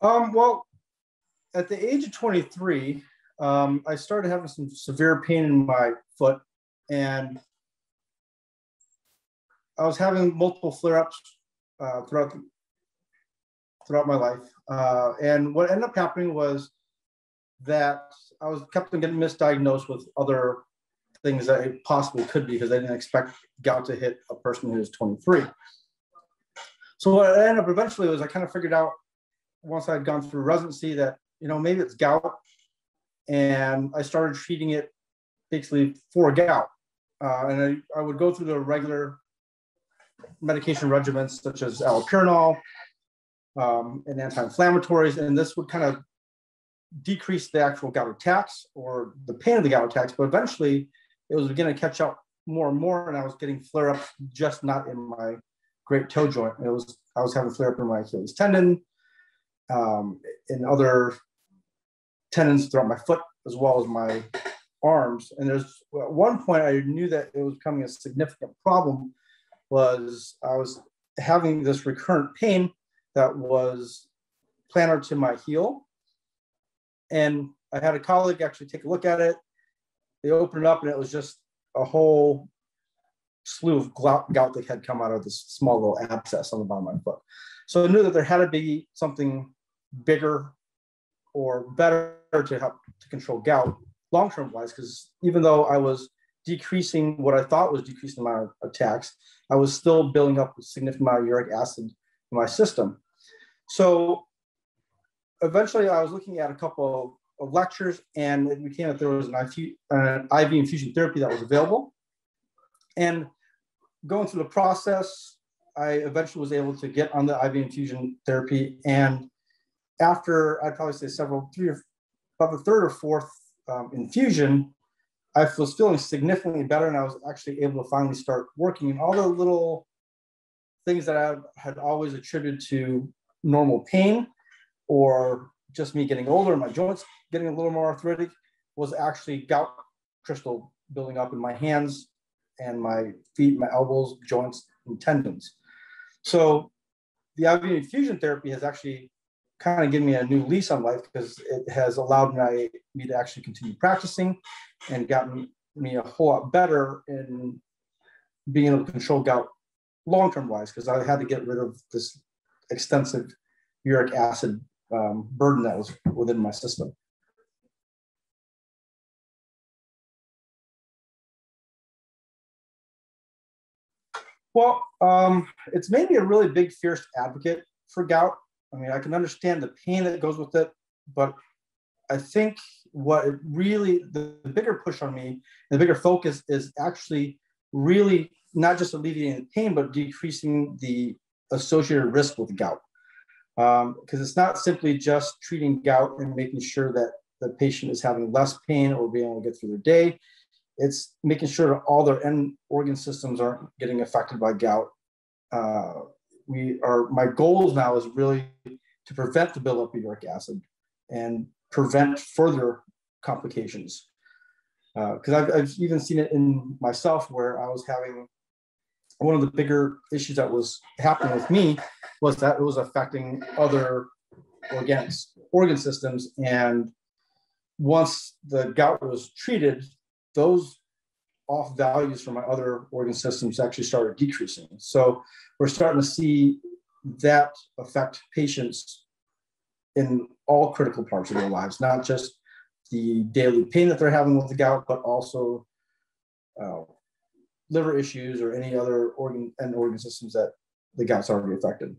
Well, at the age of 23, I started having some severe pain in my foot, and I was having multiple flare-ups throughout my life. And what ended up happening was that I was kept on getting misdiagnosed with other things that it possibly could be, because I didn't expect gout to hit a person who was 23. So what I ended up eventually was I kind of figured out, once I'd gone through residency, that maybe it's gout, and I started treating it basically for gout. And I would go through the regular medication regimens such as allopurinol and anti-inflammatories, and this would kind of decrease the actual gout attacks or the pain of the gout attacks. But eventually, it was beginning to catch up more and more, and I was getting flare-ups, just not in my great toe joint. I was having flare-up in my Achilles tendon, and other tendons throughout my foot, as well as my arms. And at one point I knew that it was becoming a significant problem. Was I was having this recurrent pain that was plantar to my heel, and I had a colleague actually take a look at it. They opened it up, and it was just a whole slew of gout that had come out of this small little abscess on the bottom of my foot. So I knew that there had to be something bigger or better to help to control gout long-term wise, because even though I was decreasing what I thought was decreasing my attacks, I was still building up a significant amount of uric acid in my system. So eventually I was looking at a couple of lectures, and it became that there was an IV infusion therapy that was available. And going through the process, I eventually was able to get on the IV infusion therapy. And after, I'd probably say about the third or fourth infusion, I was feeling significantly better, and I was actually able to finally start working. And all the little things that I had always attributed to normal pain or just me getting older and my joints getting a little more arthritic was actually gout crystal building up in my hands and my feet, my elbows, joints, and tendons. So the IV infusion therapy has actually kind of given me a new lease on life, because it has allowed me to actually continue practicing and gotten me a whole lot better in being able to control gout long-term wise, because I had to get rid of this extensive uric acid burden that was within my system. Well, it's made me a really big, fierce advocate for gout. I mean, I can understand the pain that goes with it, but I think what it really, the bigger push on me, the bigger focus is actually really not just alleviating the pain, but decreasing the associated risk with gout. Because it's not simply just treating gout and making sure that the patient is having less pain or being able to get through their day. It's making sure that all their end organ systems aren't getting affected by gout. My goals now is really to prevent the buildup of uric acid and prevent further complications. Because I've even seen it in myself, where I was having one of the bigger issues that was happening with me was that it was affecting other organ systems. And once the gout was treated, those off values from my other organ systems actually started decreasing. So we're starting to see that affect patients in all critical parts of their lives, not just the daily pain that they're having with the gout, but also liver issues or any other organ systems that the gout's already affected.